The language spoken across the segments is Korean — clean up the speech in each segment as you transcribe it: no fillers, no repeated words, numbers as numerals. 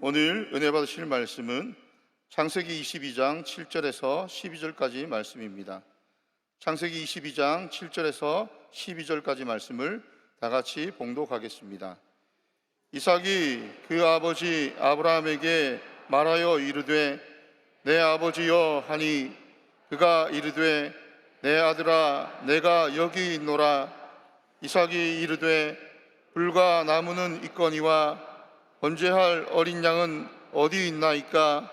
오늘 은혜 받으실 말씀은 창세기 22장 7절에서 12절까지 말씀입니다. 창세기 22장 7절에서 12절까지 말씀을 다 같이 봉독하겠습니다. 이삭이 그 아버지 아브라함에게 말하여 이르되 내 아버지여 하니 그가 이르되 내 아들아 내가 여기 있노라. 이삭이 이르되 불과 나무는 있거니와 번제할 어린 양은 어디 있나이까?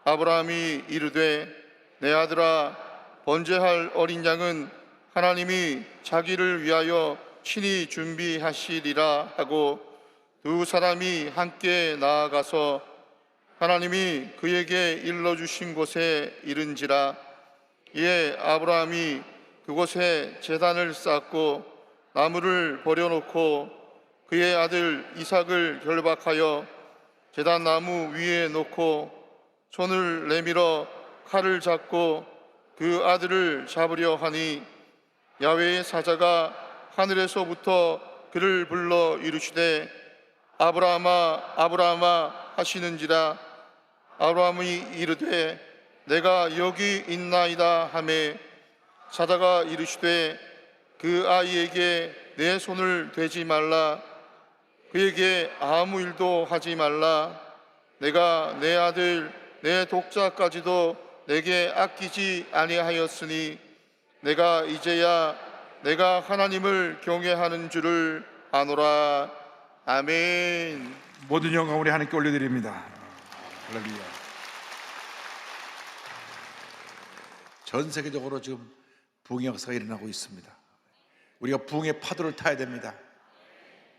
아브라함이 이르되 내 아들아 번제할 어린 양은 하나님이 자기를 위하여 친히 준비하시리라 하고 두 사람이 함께 나아가서 하나님이 그에게 일러주신 곳에 이른지라. 이에 아브라함이 그곳에 제단을 쌓고 나무를 버려놓고 그의 아들 이삭을 결박하여 제단 나무 위에 놓고 손을 내밀어 칼을 잡고 그 아들을 잡으려 하니 야훼의 사자가 하늘에서부터 그를 불러 이르시되 아브라함아 아브라함아 하시는지라. 아브라함이 이르되 내가 여기 있나이다 하매 사자가 이르시되 그 아이에게 내 손을 대지 말라. 그에게 아무 일도 하지 말라. 내가 내 아들 내 독자까지도 내게 아끼지 아니하였으니 내가 이제야 내가 하나님을 경외하는 줄을 아노라. 아멘. 모든 영광 우리 하나님께 올려드립니다. 할렐루야. 전 세계적으로 지금 부흥의 역사가 일어나고 있습니다. 우리가 부흥의 파도를 타야 됩니다.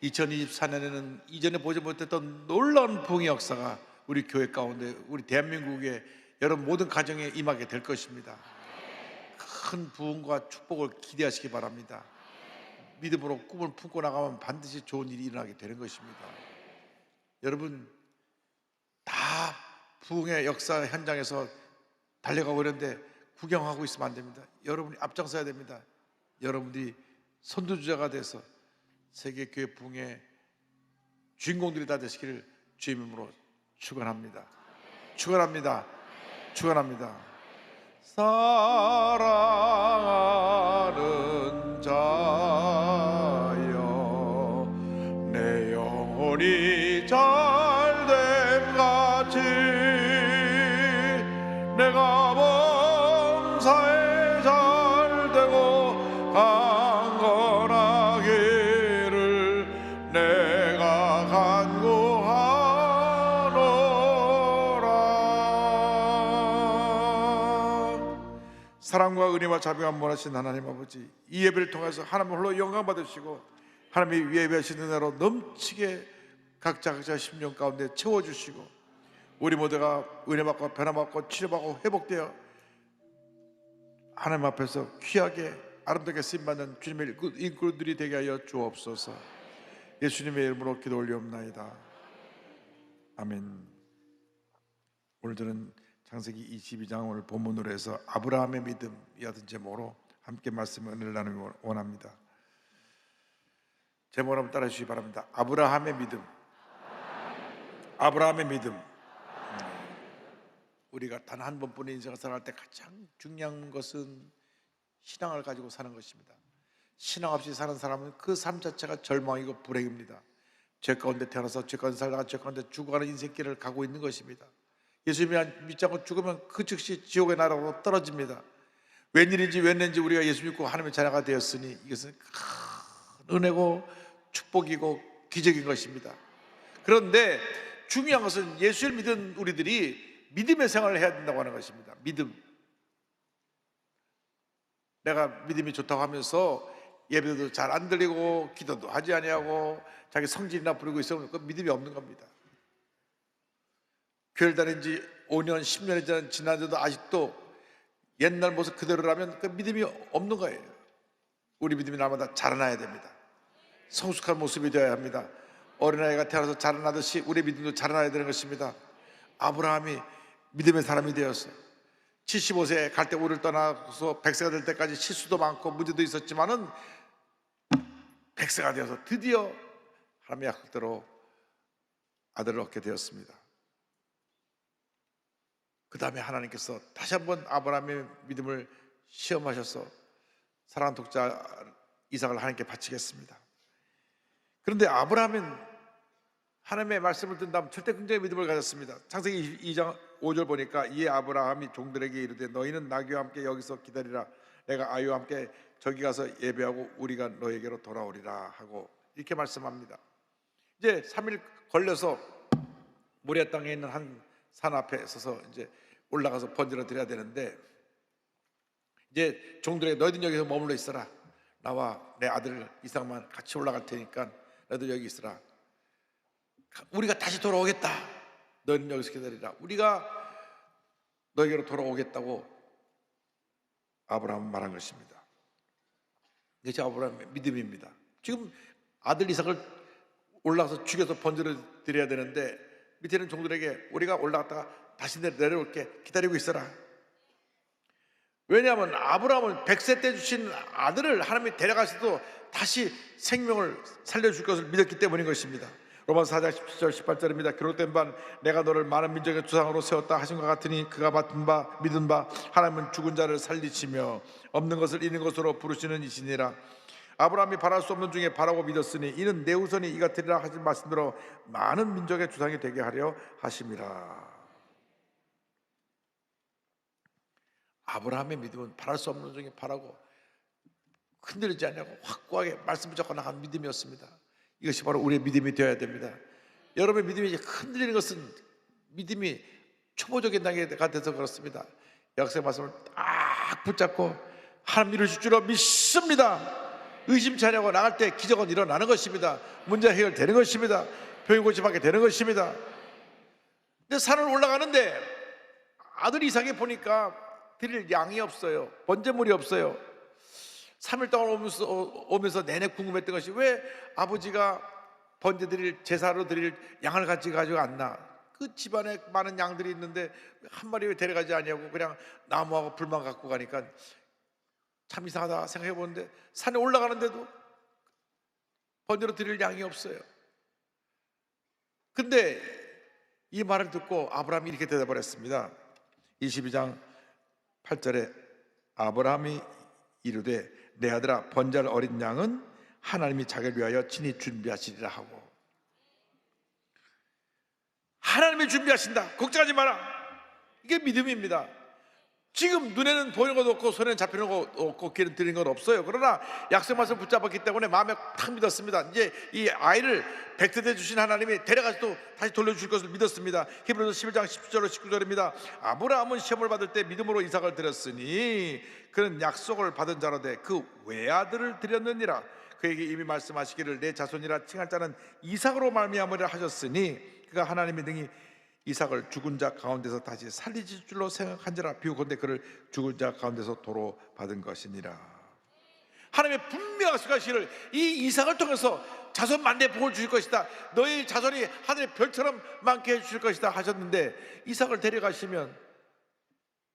2024년에는 이전에 보지 못했던 놀라운 부흥의 역사가 우리 교회 가운데, 우리 대한민국의 여러분 모든 가정에 임하게 될 것입니다. 큰 부흥과 축복을 기대하시기 바랍니다. 믿음으로 꿈을 품고 나가면 반드시 좋은 일이 일어나게 되는 것입니다. 여러분 다 부흥의 역사 현장에서 달려가고 있는데 구경하고 있으면 안 됩니다. 여러분이 앞장서야 됩니다. 여러분들이 선두주자가 돼서 세계교회 부흥의 주인공들이 다 되시기를 주의 이름으로 축원합니다. 축원합니다. 축원합니다. 사랑하는 자여 내 영혼이 잘됨 같이 내가 범사에 잘되고 강건하기를 내가 간구하노라. 사랑과 은혜와 자비가 원하신 하나님 아버지, 이 예배를 통해서 하나님 홀로 영광 받으시고 하나님이 예배하신 은혜로 넘치게 각자 심령 가운데 채워주시고 우리 모두가 은혜받고 변화받고 치료받고 회복되어 하나님 앞에서 귀하게 아름답게 쓰임받는 주님의 인구들이 되게 하여 주옵소서. 예수님의 이름으로 기도 올리옵나이다. 아멘. 오늘 저는 창세기 22장 오늘 본문으로 해서 아브라함의 믿음이라는 제목으로 함께 말씀을 은혜를 나누기 원합니다. 제목을 한번 따라 주시기 바랍니다. 아브라함의 믿음. 아브라함의 믿음. 우리가 단 한 번뿐인 인생을 살아갈 때 가장 중요한 것은 신앙을 가지고 사는 것입니다. 신앙 없이 사는 사람은 그 삶 자체가 절망이고 불행입니다. 죄 가운데 태어나서 죄 가운데 살다가 죄 가운데 죽어가는 인생길을 가고 있는 것입니다. 예수님을 믿지 않고 죽으면 그 즉시 지옥의 나라로 떨어집니다. 웬일인지 웬일인지 우리가 예수 믿고 하나님의 자녀가 되었으니 이것은 큰 은혜고 축복이고 기적인 것입니다. 그런데 중요한 것은 예수를 믿은 우리들이 믿음의 생활을 해야 된다고 하는 것입니다. 믿음. 내가 믿음이 좋다고 하면서 예배도 잘 안 드리고 기도도 하지 아니하고 자기 성질이나 부리고 있으면 그 믿음이 없는 겁니다. 교회를 다닌 지 5년, 10년이 지났는데도 아직도 옛날 모습 그대로라면 그 믿음이 없는 거예요. 우리 믿음이 날마다 자라나야 됩니다. 성숙한 모습이 되어야 합니다. 어린아이가 태어나서 자라나듯이 우리 믿음도 자라나야 되는 것입니다. 아브라함이 믿음의 사람이 되었어요. 75세 갈 때 우리를 떠나서 100세가 될 때까지 실수도 많고 문제도 있었지만은 100세가 되어서 드디어 하나님의 약속대로 아들을 얻게 되었습니다. 그 다음에 하나님께서 다시 한번 아브라함의 믿음을 시험하셔서 사랑하는 독자 이삭을 하나님께 바치겠습니다. 그런데 아브라함은 하나님의 말씀을 듣는 다음 절대 긍정의 믿음을 가졌습니다. 창세기 2장 5절 보니까 이에 아브라함이 종들에게 이르되 너희는 나귀와 함께 여기서 기다리라. 내가 아이와 함께 저기 가서 예배하고 우리가 너에게로 돌아오리라 하고 이렇게 말씀합니다. 이제 3일 걸려서 모리아 땅에 있는 한 산 앞에 서서 이제 올라가서 번제를 드려야 되는데, 이제 종들에게 너희들 여기서 머물러 있어라. 나와 내 아들 이삭만 같이 올라갈 테니까 너희들 여기 있어라. 우리가 다시 돌아오겠다. 너희는 여기서 기다리라. 우리가 너에게로 돌아오겠다고 아브라함은 말한 것입니다. 이게 아브라함의 믿음입니다. 지금 아들 이삭을 올라가서 죽여서 번제를 드려야 되는데 밑에 있는 종들에게 우리가 올라갔다가 다시 내려올게, 기다리고 있어라. 왜냐하면 아브라함은 100세 때 주신 아들을 하나님이 데려가셔도 다시 생명을 살려줄 것을 믿었기 때문인 것입니다. 로마서 4장 17절 18절입니다. 기록된 바 내가 너를 많은 민족의 조상으로 세웠다 하신 것 같으니 그가 맡은 바 믿은 바 하나님은 죽은 자를 살리시며 없는 것을 있는 것으로 부르시는 이시니라. 아브라함이 바랄 수 없는 중에 바라고 믿었으니 이는 내 후손이 이 같으리라 하신 말씀대로 많은 민족의 조상이 되게 하려 하심이라. 아브라함의 믿음은 바랄 수 없는 중에 바라고 흔들리지 않냐고 확고하게 말씀 붙잡고 나간 믿음이었습니다. 이것이 바로 우리의 믿음이 되어야 됩니다. 여러분의 믿음이 흔들리는 것은 믿음이 초보적인 단계가 돼서 그렇습니다. 약속의 말씀을 딱 붙잡고 하나님 이루실 줄로 믿습니다. 의심치 않냐고 나갈 때 기적은 일어나는 것입니다. 문제 해결되는 것입니다. 병이 고침받게 되는 것입니다. 근데 산을 올라가는데 아들 이삭이 보니까 드릴 양이 없어요. 번제물이 없어요. 3일 동안 오면서 내내 궁금했던 것이 왜 아버지가 번제 드릴 제사로 드릴 양을 가지고 왔나? 그 집안에 많은 양들이 있는데 한 마리 왜 데려가지 않냐고 그냥 나무하고 불만 갖고 가니까 참 이상하다 생각해 보는데 산에 올라가는데도 번제로 드릴 양이 없어요. 근데 이 말을 듣고 아브라함이 이렇게 대답을 했습니다. 22장 8절에 아브라함이 이르되 내 아들아 번제할 어린 양은 하나님이 자기를 위하여 친히 준비하시리라 하고, 하나님이 준비하신다, 걱정하지 마라. 이게 믿음입니다. 지금 눈에는 보이는 것도 없고 손에는 잡히는 것 없고 귀는 들리는 것 없어요. 그러나 약속 말씀 붙잡았기 때문에 마음에 탁 믿었습니다. 이제 이 아이를 100세 때 주신 하나님이 데려가서 또 다시 돌려주실 것을 믿었습니다. 히브리서 11장 17절로 19절입니다. 아브라함은 시험을 받을 때 믿음으로 이삭을 드렸으니 그는 약속을 받은 자로 돼 그 외아들을 드렸느니라. 그에게 이미 말씀하시기를 내 자손이라 칭할 자는 이삭으로 말미암으리라 하셨으니 그가 하나님의 능히 이삭을 죽은 자 가운데서 다시 살리실 줄로 생각한지라. 비유건대 그를 죽은 자 가운데서 도로 받은 것이니라. 하나님의 분명한 약속하시기를 이 이삭을 통해서 자손 만대 복을 주실 것이다, 너희 자손이 하늘의 별처럼 많게 해주실 것이다 하셨는데 이삭을 데려가시면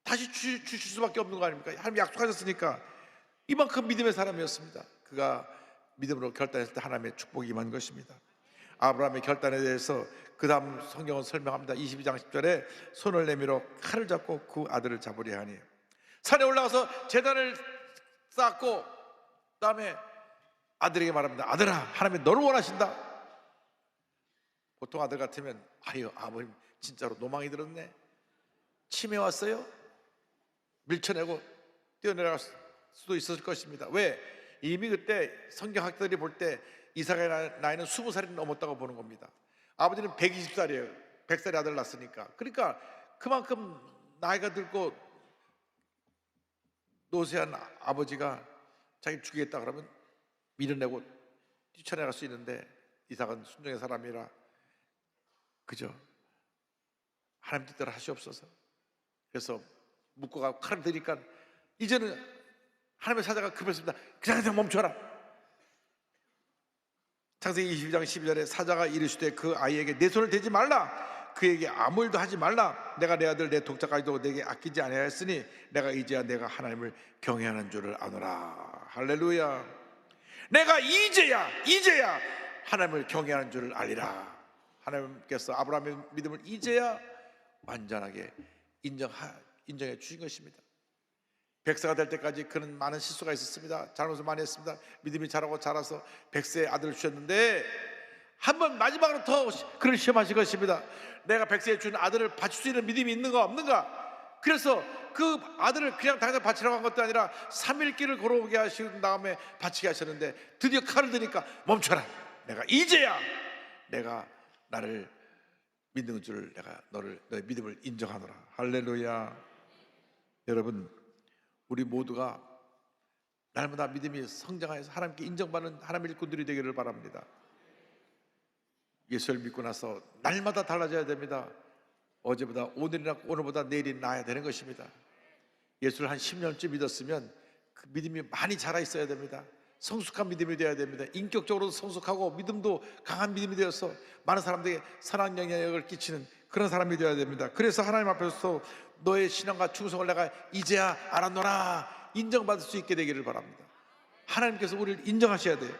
다시 주실 수밖에 없는 거 아닙니까? 하나님 약속하셨으니까 이만큼 믿음의 사람이었습니다. 그가 믿음으로 결단했을 때 하나님의 축복이 임한 것입니다. 아브라함의 결단에 대해서 그 다음 성경은 설명합니다. 22장 10절에 손을 내밀어 칼을 잡고 그 아들을 잡으려 하니 산에 올라가서 제단을 쌓고 그다음에 아들에게 말합니다. 아들아, 하나님이 너를 원하신다. 보통 아들 같으면 아유 아버님 진짜로 노망이 들었네, 치매 왔어요, 밀쳐내고 뛰어내려갈 수도 있었을 것입니다. 왜? 이미 그때 성경학자들이 볼 때 이삭의 나이는 20살이 넘었다고 보는 겁니다. 아버지는 120살이에요 100살의 아들 낳았으니까. 그러니까 그만큼 나이가 들고 노쇠한 아버지가 자기 죽이겠다 그러면 밀어내고 뛰쳐나갈 수 있는데 이삭은 순종의 사람이라 그죠? 하나님 뜻대로 하시옵소서. 그래서 묶어가고 칼을 들이니까 이제는 하나님의 사자가 급했습니다. 그냥 멈춰라. 창세기 22장 12절에 사자가 이르시되 그 아이에게 내 손을 대지 말라, 그에게 아무 일도 하지 말라. 내가 내 아들 내 독자까지도 내게 아끼지 아니하였으니 내가 이제야 내가 하나님을 경외하는 줄을 아노라. 할렐루야. 내가 이제야 하나님을 경외하는 줄을 알리라. 하나님께서 아브라함의 믿음을 이제야 완전하게 인정해 주신 것입니다. 백세가 될 때까지 그는 많은 실수가 있었습니다. 잘못을 많이 했습니다. 믿음이 자라서 백세의 아들을 주셨는데 한 번 마지막으로 더 그를 시험하신 것입니다. 내가 백세에 준 아들을 바칠 수 있는 믿음이 있는가 없는가. 그래서 그 아들을 그냥 당장 바치라고 한 것도 아니라 3일 길을 걸어오게 하신 다음에 바치게 하셨는데 드디어 칼을 드니까 멈춰라. 내가 이제야 내가 나를 믿는 줄 내가 너의 믿음을 인정하노라. 할렐루야. 여러분, 우리 모두가 날마다 믿음이 성장하여서 하나님께 인정받는 하나님의 일꾼들이 되기를 바랍니다. 예수를 믿고 나서 날마다 달라져야 됩니다. 어제보다 오늘보다 내일이 나아야 되는 것입니다. 예수를 한 10년쯤 믿었으면 그 믿음이 많이 자라 있어야 됩니다. 성숙한 믿음이 되어야 됩니다. 인격적으로도 성숙하고 믿음도 강한 믿음이 되어서 많은 사람들에게 선한 영향력을 끼치는 그런 사람이 되어야 됩니다. 그래서 하나님 앞에서 너의 신앙과 충성을 내가 이제야 알았노라 인정받을 수 있게 되기를 바랍니다. 하나님께서 우리를 인정하셔야 돼요.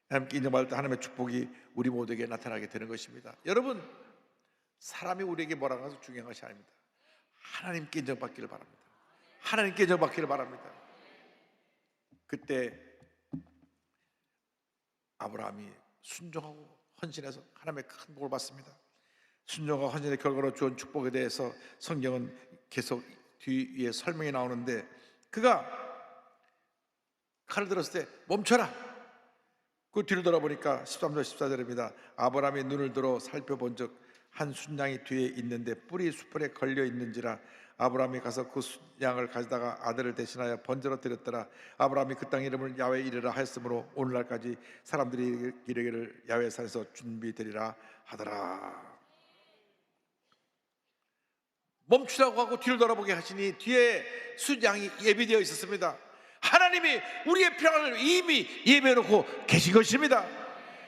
하나님께 인정받을 때 하나님의 축복이 우리 모두에게 나타나게 되는 것입니다. 여러분, 사람이 우리에게 뭐라고 해서 중요한 것이 아닙니다. 하나님께 인정받기를 바랍니다. 하나님께 인정받기를 바랍니다. 그때 아브라함이 순종하고 헌신해서 하나님의 큰 복을 받습니다. 순종과 헌신의 결과로 주은 축복에 대해서 성경은 계속 뒤에 설명이 나오는데 그가 칼을 들었을 때 멈춰라. 그 뒤를 돌아보니까 13절 14절입니다. 아브라함이 눈을 들어 살펴본 적 한 순양이 뒤에 있는데 뿔이 수풀에 걸려 있는지라 아브라함이 가서 그 순양을 가져다가 아들을 대신하여 번제로 드렸더라. 아브라함이 그 땅 이름을 야훼 이르라 하였으므로 오늘날까지 사람들이 이르기를 야훼 산에서 준비되리라 하더라. 멈추라고 하고 뒤를 돌아보게 하시니 뒤에 순양이 예비되어 있었습니다. 하나님이 우리의 평안을 이미 예배해놓고 계신 것입니다.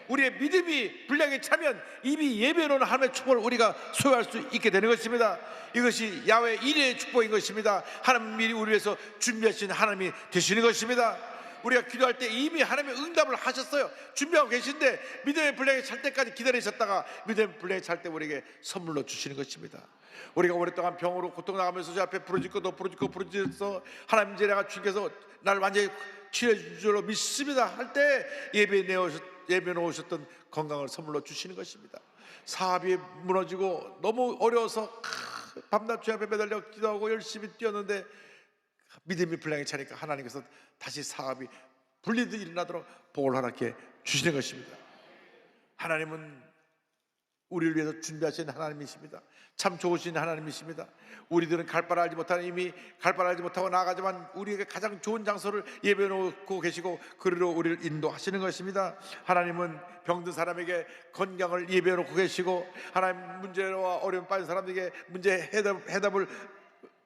우리의 믿음이 분량에 차면 이미 예배해놓은 하나님의 축복을 우리가 소유할 수 있게 되는 것입니다. 이것이 야훼 일의 축복인 것입니다. 하나님이 우리 위해서 준비하신 하나님이 되시는 것입니다. 우리가 기도할 때 이미 하나님의 응답을 하셨어요. 준비하고 계신데 믿음의 분량에 찰 때까지 기다리셨다가 믿음의 분량에 찰 때 우리에게 선물로 주시는 것입니다. 우리가 오랫동안 병으로 고통당하면서 저 앞에 부러지고 또 부러지면서 하나님 이제 내가 주께서 나를 완전히 치료해 줄 줄로 믿습니다 할 때 예배 놓으셨던 건강을 선물로 주시는 것입니다. 사업이 무너지고 너무 어려워서 밤낮 주 앞에 매달려 기도하고 열심히 뛰었는데 믿음이 분량에 차니까 하나님께서 다시 사업이 분리듯 일어나도록 복을 허락해 주시는 것입니다. 하나님은 우리를 위해서 준비하신 하나님이십니다. 참 좋으신 하나님이십니다. 우리들은 갈 바를 알지 못하는 이미 갈 바를 알지 못하고 나아가지만 우리에게 가장 좋은 장소를 예배해 놓고 계시고 그리로 우리를 인도하시는 것입니다. 하나님은 병든 사람에게 건강을 예배해 놓고 계시고 하나님 문제와 어려움 빠진 사람들에게 문제 해답을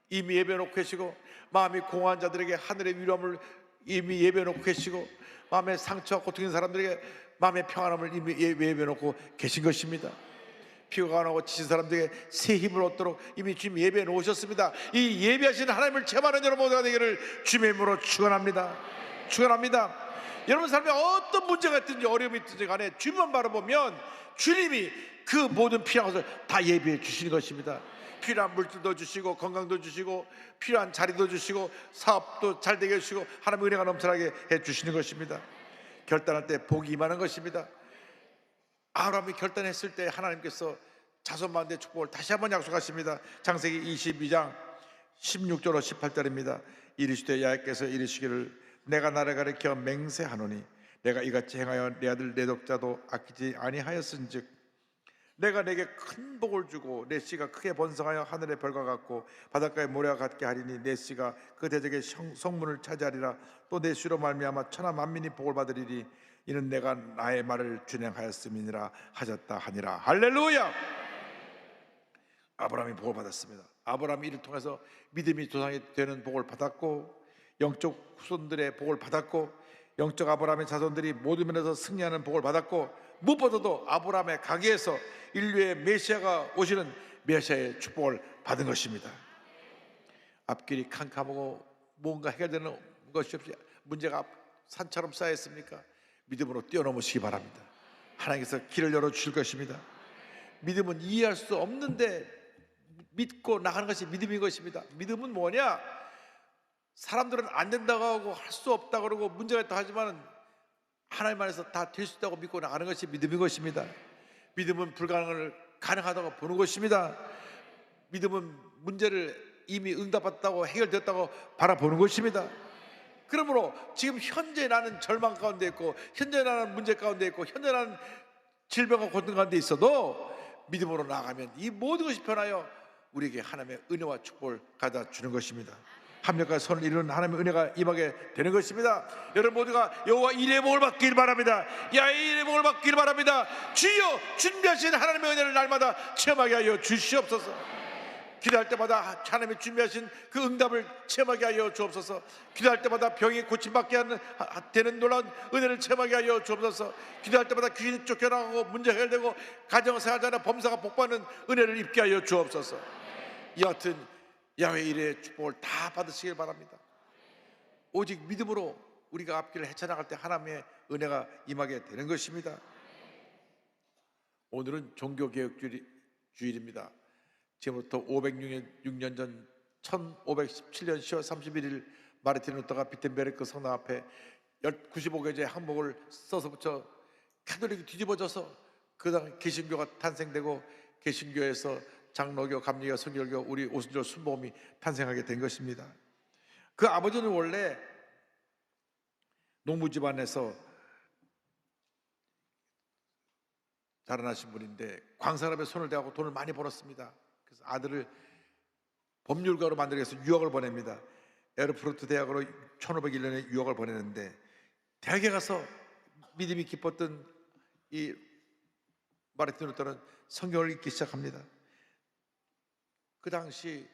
이미 예배해 놓고 계시고 마음이 공허한 자들에게 하늘의 위로함을 이미 예배해 놓고 계시고 마음의 상처와 고통인 사람들에게 마음의 평안함을 이미 예배해 놓고 계신 것입니다. 피가 나고 지친 사람들에게 새 힘을 얻도록 이미 주님 예배해 놓으셨습니다. 이 예배하시는 하나님을 체험하는 여러분 모두가 되기를 주님의 이름으로 축원합니다. 축원합니다. 여러분 삶에 어떤 문제가 있든지 어려움이 있든지 간에 주님만 바라보면 주님이 그 모든 필요한 것을 다 예배해 주시는 것입니다. 필요한 물질도 주시고 건강도 주시고 필요한 자리도 주시고 사업도 잘 되게 해주시고 하나님의 은혜가 넘쳐나게 해주시는 것입니다. 결단할 때 복이 임하는 것입니다. 아브라함이 결단했을 때 하나님께서 자손 만대의 축복을 다시 한번 약속하십니다. 창세기 22장 16절로 18절입니다. 이르시되 야훼께서 이르시기를 내가 나를 가리켜 맹세하노니 내가 이같이 행하여 내 아들 내 독자도 아끼지 아니하였은즉 내가 내게 큰 복을 주고 내 씨가 크게 번성하여 하늘의 별과 같고 바닷가의 모래와 같게 하리니 내 씨가 그 대적의 성문을 차지하리라. 또 내 씨로 말미암아 천하 만민이 복을 받으리니 이는 내가 나의 말을 준행하였음이니라 하셨다 하니라. 할렐루야. 아브라함이 복을 받았습니다. 아브라함이 이를 통해서 믿음이 조상이 되는 복을 받았고 영적 후손들의 복을 받았고 영적 아브라함의 자손들이 모든 면에서 승리하는 복을 받았고 무엇보다도 아브라함의 가게에서 인류의 메시아가 오시는 메시아의 축복을 받은 것입니다. 앞길이 캄캄하고 뭔가 해결되는 것이 없이 문제가 산처럼 쌓였습니까? 믿음으로 뛰어넘으시기 바랍니다. 하나님께서 길을 열어주실 것입니다. 믿음은 이해할 수 없는데 믿고 나가는 것이 믿음인 것입니다. 믿음은 뭐냐? 사람들은 안 된다고 하고 할 수 없다고 그러고 문제가 있다 하지만 하나님 안에서 다 될 수 있다고 믿고 나가는 것이 믿음인 것입니다. 믿음은 불가능을 가능하다고 보는 것입니다. 믿음은 문제를 이미 응답받았다고 해결됐다고 바라보는 것입니다. 그러므로 지금 현재 나는 절망 가운데 있고, 현재 나는 문제 가운데 있고, 현재 나는 질병과 고통 가운데 있어도 믿음으로 나아가면 이 모든 것이 변하여 우리에게 하나님의 은혜와 축복을 가져다 주는 것입니다. 합력과 선을 이루는 하나님의 은혜가 임하게 되는 것입니다. 여러분 모두가 여호와 이레의 복을 받길 바랍니다. 야훼의 이레의 복을 받길 바랍니다. 주여, 준비하신 하나님의 은혜를 날마다 체험하게 하여 주시옵소서. 기도할 때마다 하나님이 준비하신 그 응답을 체험하게 하여 주옵소서. 기도할 때마다 병이 고침받게 되는 놀라운 은혜를 체험하게 하여 주옵소서. 기도할 때마다 귀신이 쫓겨나가고 문제 해결되고 가정생활자나 범사가 복받는 은혜를 입게 하여 주옵소서. 이 같은 야훼 이레의 축복을 다 받으시길 바랍니다. 오직 믿음으로 우리가 앞길을 헤쳐나갈 때 하나님의 은혜가 임하게 되는 것입니다. 오늘은 종교개혁주일입니다. 지금부터 506년 전 1517년 10월 31일 마르틴 루터가 비텐베르크 성당 앞에 95개의 항목을 써서 붙여 카톨릭이 뒤집어져서 그 당 개신교가 탄생되고 개신교에서 장로교, 감리교, 성결교, 우리 오순절 순복음이 탄생하게 된 것입니다. 그 아버지는 원래 농부 집안에서 자라나신 분인데 광산업에 손을 대고 돈을 많이 벌었습니다. 그래서 아들을 법률가로 만들기 위해서 유학을 보냅니다. 에르푸르트 대학으로 1501년에 유학을 보내는데 대학에 가서 믿음이 깊었던 이 마르틴 루터는 성경을 읽기 시작합니다. 그 당시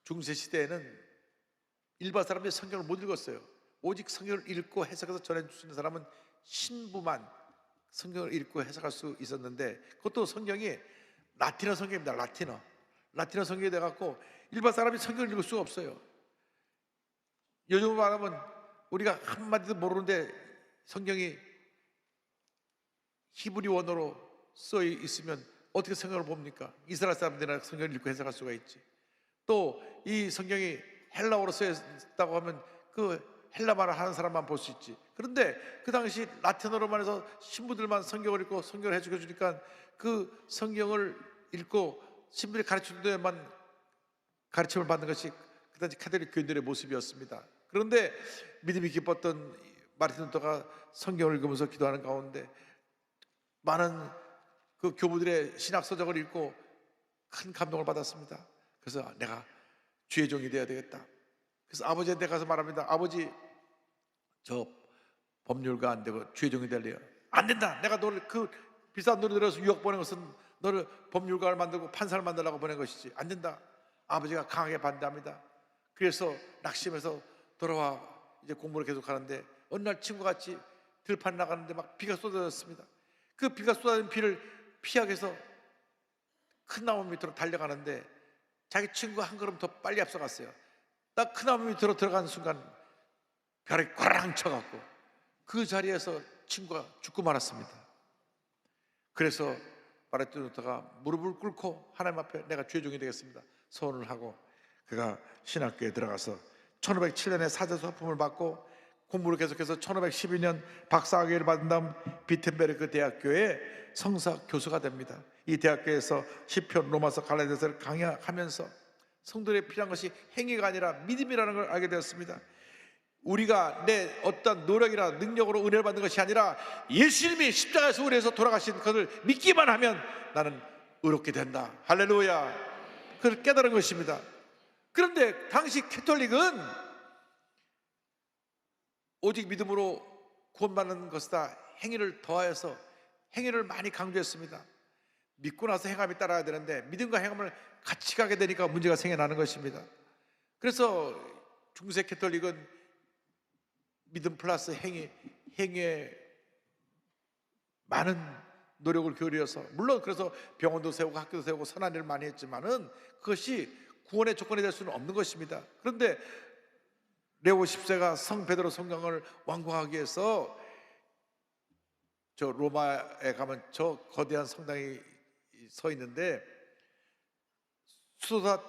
중세 시대에는 일반 사람들이 성경을 못 읽었어요. 오직 성경을 읽고 해석해서 전해 줄 수 있는 사람은 신부만 성경을 읽고 해석할 수 있었는데, 그것도 성경이 라틴어 성경입니다. 라틴어 성경이 돼갖고 일반 사람이 성경을 읽을 수가 없어요. 요즘 말하면 우리가 한마디도 모르는데 성경이 히브리 원어로 써 있으면 어떻게 성경을 봅니까? 이스라엘 사람들이나 성경을 읽고 해석할 수가 있지. 또 이 성경이 헬라어로 써 있다고 하면 그 헬라 말을 하는 사람만 볼 수 있지. 그런데 그 당시 라틴어로만 해서 신부들만 성경을 읽고 성경을 해주게 주니까 그 성경을 읽고 신부들이 가르치는 데만 가르침을 받는 것이 그 당시 카톨릭 교인들의 모습이었습니다. 그런데 믿음이 깊었던 마르틴 루터가 성경을 읽으면서 기도하는 가운데 많은 그 교부들의 신학 서적을 읽고 큰 감동을 받았습니다. 그래서 내가 주의 종이 되어야 되겠다. 그래서 아버지한테 가서 말합니다. 아버지, 저 법률가 안 되고 주의 종이 될래요. 안 된다. 내가 너를 그 비싼 돈을 들여서 유학 보낸 것은 너를 법률가를 만들고 판사를 만들라고 보낸 것이지. 안 된다. 아버지가 강하게 반대합니다. 그래서 낙심해서 돌아와 이제 공부를 계속 하는데 어느 날 친구가 같이 들판 나가는데 막 비가 쏟아졌습니다. 그 비가 쏟아진 비를 피하기 위해서 큰 나무 밑으로 달려가는데 자기 친구가 한 걸음 더 빨리 앞서갔어요. 딱 큰 나무 밑으로 들어간 순간 벼락이 꽝 쳐갖고 그 자리에서 친구가 죽고 말았습니다. 그래서 마르틴 루터가 무릎을 꿇고 하나님 앞에 내가 주의 종이 되겠습니다 소원을 하고 그가 신학교에 들어가서 1507년에 사제서 학품을 받고 공부를 계속해서 1512년 박사학위를 받은 다음 비텐베르크 대학교의 성사 교수가 됩니다. 이 대학교에서 시편, 로마서, 갈라디아서를 강의하면서 성도들의 필요한 것이 행위가 아니라 믿음이라는 걸 알게 되었습니다. 우리가 내 어떤 노력이나 능력으로 은혜를 받는 것이 아니라 예수님이 십자가에서 우리 위해서 돌아가신 것을 믿기만 하면 나는 의롭게 된다. 할렐루야. 그걸 깨달은 것입니다. 그런데 당시 캐톨릭은 오직 믿음으로 구원받는 것이다 행위를 더하여서 행위를 많이 강조했습니다. 믿고 나서 행함이 따라야 되는데 믿음과 행함을 같이 가게 되니까 문제가 생겨나는 것입니다. 그래서 중세 캐톨릭은 믿음 플러스 행위에 많은 노력을 기울여서 물론 그래서 병원도 세우고 학교도 세우고 선한 일을 많이 했지만은 그것이 구원의 조건이 될 수는 없는 것입니다. 그런데 레오 10세가 성 베드로 성당을 완공하기 위해서 저 로마에 가면 저 거대한 성당이 서 있는데 수도사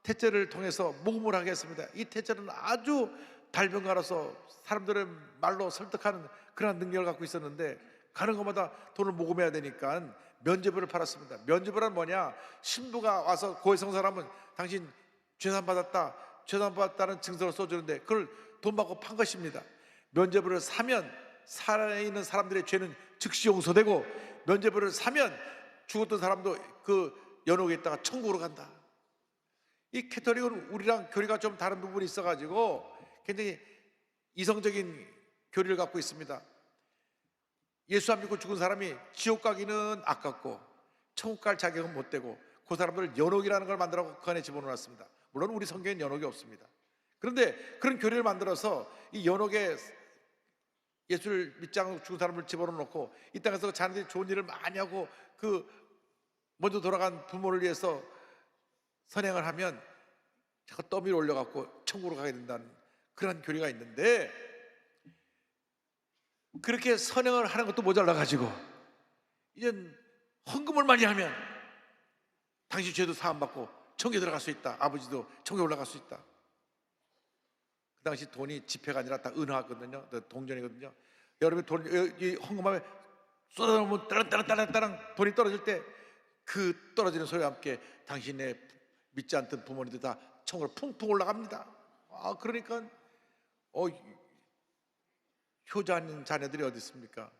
태제를 통해서 모금을 하게 했습니다. 이 태제는 아주 달변가로서 사람들의 말로 설득하는 그런 능력을 갖고 있었는데, 가는 곳마다 돈을 모금해야 되니까 면죄부를 팔았습니다. 면죄부란 뭐냐? 신부가 와서 고해성사를 하면 당신 죄산 받았다, 죄산 받았다는 증서를 써주는데 그걸 돈 받고 판 것입니다. 면죄부를 사면 살아있는 사람들의 죄는 즉시 용서되고, 면죄부를 사면 죽었던 사람도 그 연옥에 있다가 천국으로 간다. 이 캐톨릭은 우리랑 교리가 좀 다른 부분이 있어가지고 굉장히 이성적인 교리를 갖고 있습니다. 예수 안 믿고 죽은 사람이 지옥 가기는 아깝고 천국 갈 자격은 못 되고, 그 사람들을 연옥이라는 걸 만들어 그 안에 집어넣었습니다. 물론 우리 성경엔 연옥이 없습니다. 그런데 그런 교리를 만들어서 이 연옥에 예수를 믿지 않고 죽은 사람을 집어넣고 이 땅에서 자녀들이 좋은 일을 많이 하고 그 먼저 돌아간 부모를 위해서 선행을 하면 자꾸 더미를 올려갖고 천국으로 가게 된다는 그런 교리가 있는데, 그렇게 선행을 하는 것도 모자라가지고 이제 헌금을 많이 하면 당신 죄도 사함받고 천국에 들어갈 수 있다, 아버지도 천국에 올라갈 수 있다. 그 당시 돈이 지폐가 아니라 다 은화거든요, 동전이거든요. 여러분이 돈, 이 헌금하면 쏟아놓으면 따랑따랑 돈이 떨어질 때 그 떨어지는 소리와 함께 당신의 믿지 않던 부모님들 다 천국으로 풍풍 올라갑니다. 그러니까 효자인 자녀들이 어디 있습니까?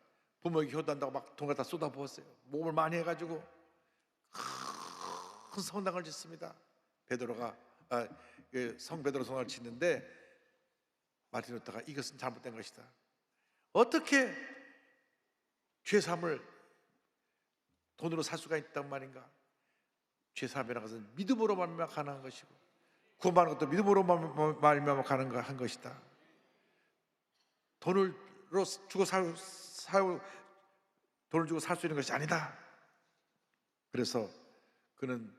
부모에게 효도한다고 막 돈을 다 쏟아부었어요. 모험을 많이 해가지고 큰 성당을 짓습니다. 베드로가 성 베드로 성당을 짓는데 마틴 루터가 이것은 잘못된 것이다. 어떻게 죄사함을 돈으로 살 수가 있단 말인가? 죄사함이라는 것은 믿음으로 말미암아 가능한 것이고, 구원받는 것도 믿음으로 말미암아 가능한 것이다. 돈을 주고 돈을 주고 살 수 있는 것이 아니다. 그래서 그는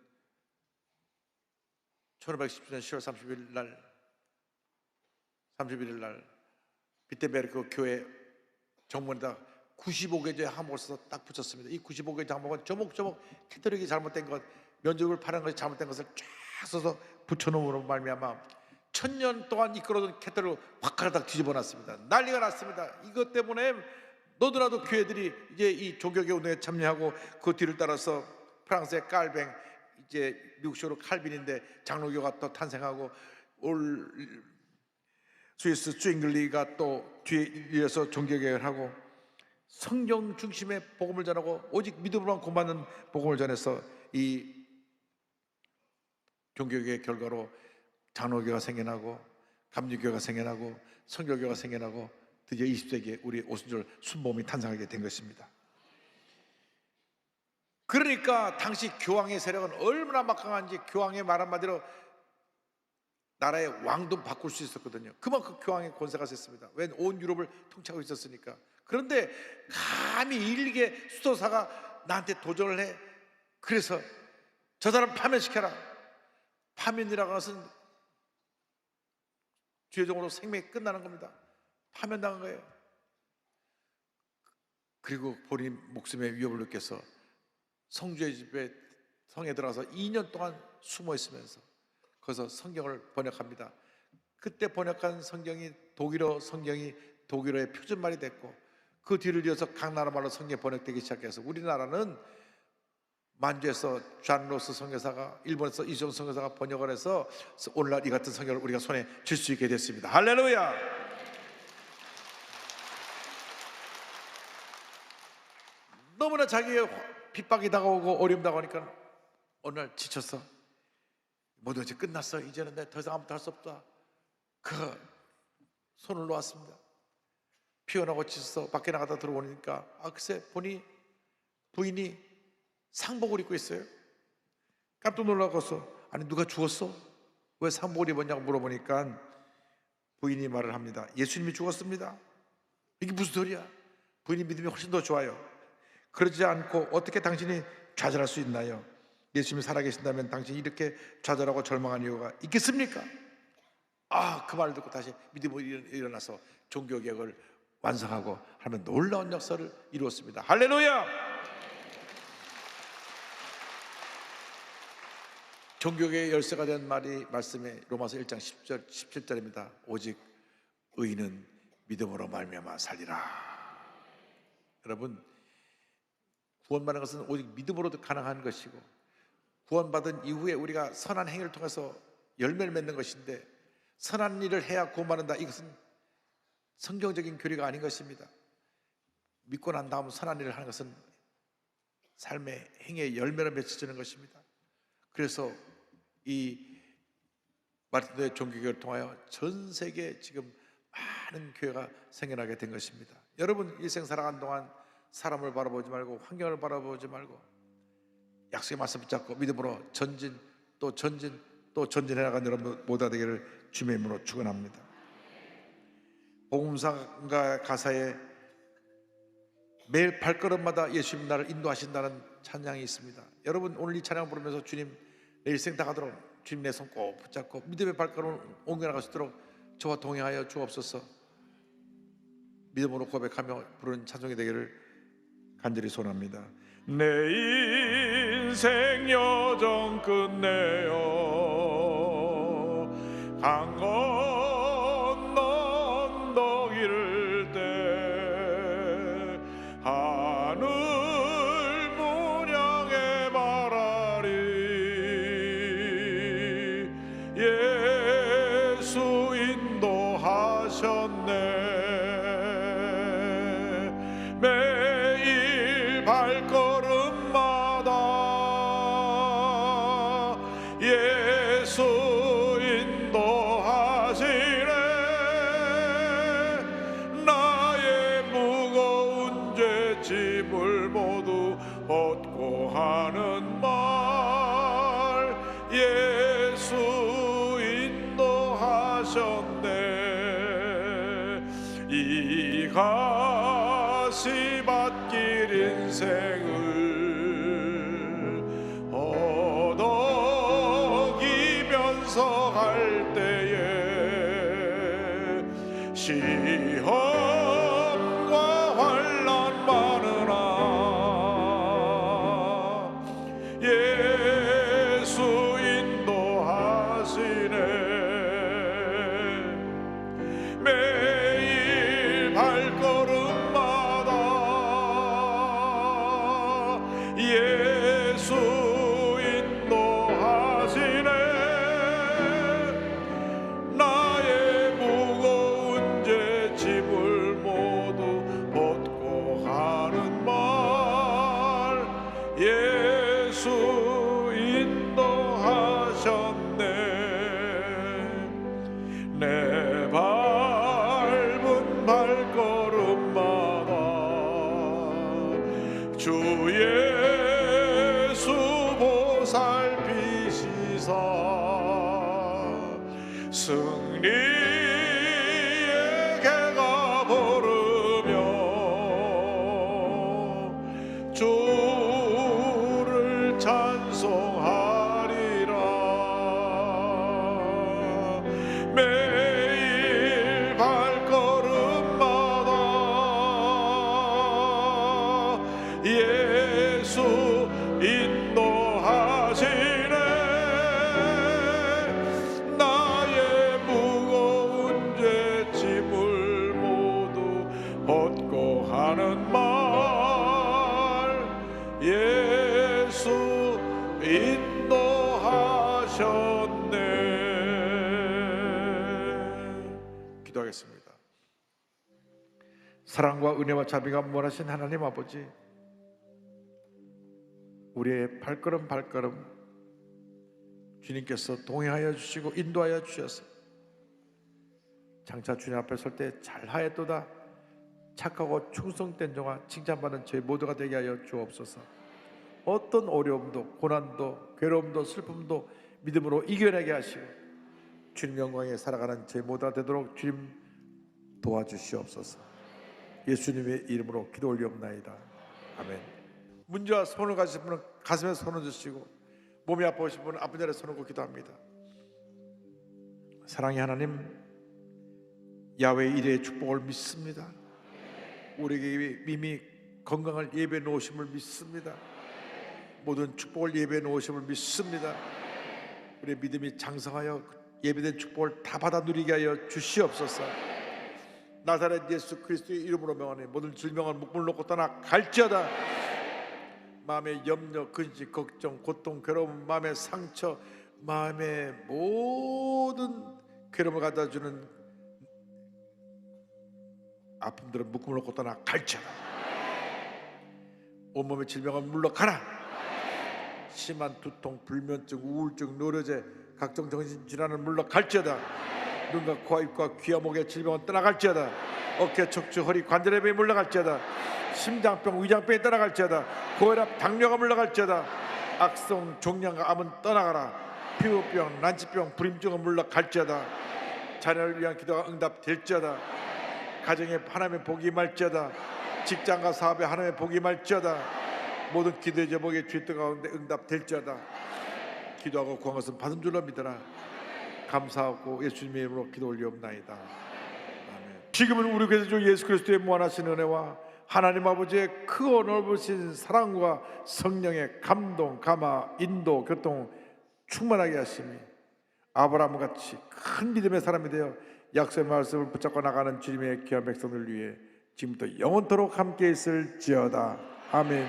1517년 10월 31일 날 비텐베르크 교회 정문에다 95개의 항목을 써서 딱 붙였습니다. 이 95개의 항목은 조목조목 캐톨릭이 잘못된 것, 면죄부를 파는 것이 잘못된 것을 쫙 써서 붙여놓음으로 말미암아 1000년 동안 이끌어온 캐톨릭을 확 가닥 뒤집어놨습니다. 난리가 났습니다. 이것 때문에 너도나도 교회들이 이제 이 종교개혁 운동에 참여하고, 그 뒤를 따라서 프랑스의 깔뱅, 이제 미국식으로 칼빈인데 장로교가 또 탄생하고, 올 스위스 쭝글리가 또 뒤에 이어서 종교개혁을 하고, 성경 중심의 복음을 전하고 오직 믿음으로만 구원받는 복음을 전해서 이 종교개혁의 결과로 장로교가 생겨나고 감리교가 생겨나고 선교교가 생겨나고 드디어 20세기에 우리 오순절 순복음이 탄생하게 된 것입니다. 그러니까 당시 교황의 세력은 얼마나 막강한지, 교황의 말 한마디로 나라의 왕도 바꿀 수 있었거든요. 그만큼 교황의 권세가 셌습니다. 왜? 온 유럽을 통치하고 있었으니까. 그런데 감히 일개 수도사가 나한테 도전을 해. 그래서 저 사람 파면시켜라. 파면이라고 하는 것은 최종으로 생명이 끝나는 겁니다. 파면당한 거예요. 그리고 본인 목숨의 위협을 느껴서 성주의 집에 성에 들어가서 2년 동안 숨어 있으면서 거기서 성경을 번역합니다. 그때 번역한 성경이 독일어 성경이 독일어의 표준말이 됐고, 그 뒤를 이어서 각 나라 말로 성경이 번역되기 시작해서 우리나라는 만주에서 존 로스 선교사가, 일본에서 이종 선교사가 번역을 해서 오늘날 이 같은 성경을 우리가 손에 쥘 수 있게 됐습니다. 할렐루야! 너무나 자기의 핍박이 다가오고 어려움 다가오니까 어느 날 지쳤어. 모든 것이 끝났어. 이제는 내가 더 이상 아무것도 할 수 없다. 그 손을 놓았습니다. 피곤하고 지쳐서 밖에 나가다 들어오니까 글쎄 보니 부인이 상복을 입고 있어요. 깜짝 놀라고서 아니 누가 죽었어? 왜 상복을 입었냐고 물어보니까 부인이 말을 합니다. 예수님이 죽었습니다. 이게 무슨 소리야? 부인이 믿음이 훨씬 더 좋아요. 그러지 않고 어떻게 당신이 좌절할 수 있나요? 예수님이 살아계신다면 당신이 이렇게 좌절하고 절망한 이유가 있겠습니까? 그 말을 듣고 다시 믿음으로 일어나서 종교개혁을 완성하고 하면 놀라운 역사를 이루었습니다. 할렐루야! 종교의 열쇠가 된 말씀이 로마서 1장 10절 17절입니다. 오직 의인은 믿음으로 말미암아 살리라. 여러분, 구원받는 것은 오직 믿음으로도 가능한 것이고, 구원받은 이후에 우리가 선한 행위를 통해서 열매를 맺는 것인데, 선한 일을 해야 구원받는다, 이것은 성경적인 교리가 아닌 것입니다. 믿고 난 다음 선한 일을 하는 것은 삶의 행위의 열매를 맺어주는 것입니다. 그래서 이 마르틴 루터의 종교개혁을 통하여 전 세계에 지금 많은 교회가 생겨나게 된 것입니다. 여러분, 일생 살아가는 동안 사람을 바라보지 말고 환경을 바라보지 말고 약속의 말씀 붙잡고 믿음으로 전진 또 전진 또 전진해 나가는 여러분 모두가 되기를 주님의 이름으로 축원합니다. 복음성가 가사에 매일 발걸음마다 예수님 나를 인도하신다는 찬양이 있습니다. 여러분, 오늘 이 찬양 부르면서 주님 내 일생 다 가도록 주님 내 손 꼭 붙잡고 믿음의 발걸음을 옮겨나갈 수 있도록 저와 동행하여 주옵소서. 믿음으로 고백하며 부르는 찬송이 되기를 간절히 소원합니다. 내 인생 여정 끝내어 강 건너 언덕 이를 때 하늘 문양에 말하리 예수 인도하셨네. 매일 발걸음마다 예수 인도하시네. 나의 무거운 죄짐을 모두 벗고 하는 말 예수 인도하셨네. 이 가시밭길 인생을 허덕이면서 갈 때에 시험과 환난 많으나 예수 인도하시네. 매일 발걸음마다 예수 인도하시네. 나의 무거운 죄짐을 모두 벗고 하는 말 예수 인도하셨네. 내 밟은 발걸음마다 주 예수 보살피시사 승리의 개가 부르며 주를 찬송하리라. 매일 발걸음마다 예수 인도하시네. 나의 무거운 죄짐을 모두 벗고 하는 말 예수 인도하셨네. 기도하겠습니다. 사랑과 은혜와 자비가 무한하신 하나님 아버지, 우리의 발걸음 주님께서 동행하여 주시고 인도하여 주셔서 장차 주님 앞에 설 때 잘하였도다 착하고 충성된 종아 칭찬받는 저희 모두가 되게 하여 주옵소서. 어떤 어려움도 고난도 괴로움도 슬픔도 믿음으로 이겨내게 하시고 주님 영광에 살아가는 저희 모두가 되도록 주님 도와주시옵소서. 예수님의 이름으로 기도 올리옵나이다. 아멘. 문제와 손을 가지신 분은 가슴에 손을 주시고 몸이 아프신 분은 아픈 자리에 손을 얹고 기도합니다. 사랑의 하나님, 야훼의 일의 축복을 믿습니다. 우리에게 이미 건강을 예배해 놓으심을 믿습니다. 모든 축복을 예배해 놓으심을 믿습니다. 우리의 믿음이 장성하여 예비된 축복을 다 받아 누리게 하여 주시옵소서. 나사렛 예수 그리스도의 이름으로 명하니 모든 질병은 목물 놓고 떠나 갈지어다. 마음의 염려, 근심, 걱정, 고통, 괴로움, 마음의 상처, 마음의 모든 괴로움을 갖다 주는 아픔들은 묶음을 놓고 떠나 갈지어다. 온몸의 질병은 물러가라. 심한 두통, 불면증, 우울증, 노려제, 각종 정신질환은 물러갈지어다. 눈과 코와 입과 귀와 목의 질병은 떠나갈지어다. 어깨, 척추, 허리, 관절의 병이 물러갈지어다. 심장병, 위장병이 떠나갈지어다. 고혈압, 당뇨가 물러갈지어다. 악성, 종양과 암은 떠나가라. 피부병, 난치병, 불임증은 물러갈지어다. 자녀를 위한 기도가 응답될지어다. 가정에 하나님의 복이 임할지어다. 직장과 사업에 하나님의 복이 임할지어다. 모든 기도의 제목에 주의 뜻 가운데 응답될지어다. 기도하고 구한 것은 받은 줄로 믿어라. 감사하고 예수님의 이름으로 기도 올리옵나이다. 아멘. 지금은 우리 구주 예수 그리스도의 무한하신 은혜와 하나님 아버지의 크고 넓으신 사랑과 성령의 감동, 감화, 인도, 교통 충만하게 하심이 아브라함 같이 큰 믿음의 사람이 되어 약속의 말씀을 붙잡고 나가는 주님의 귀한 백성들 위해 지금부터 영원토록 함께 있을지어다. 아멘.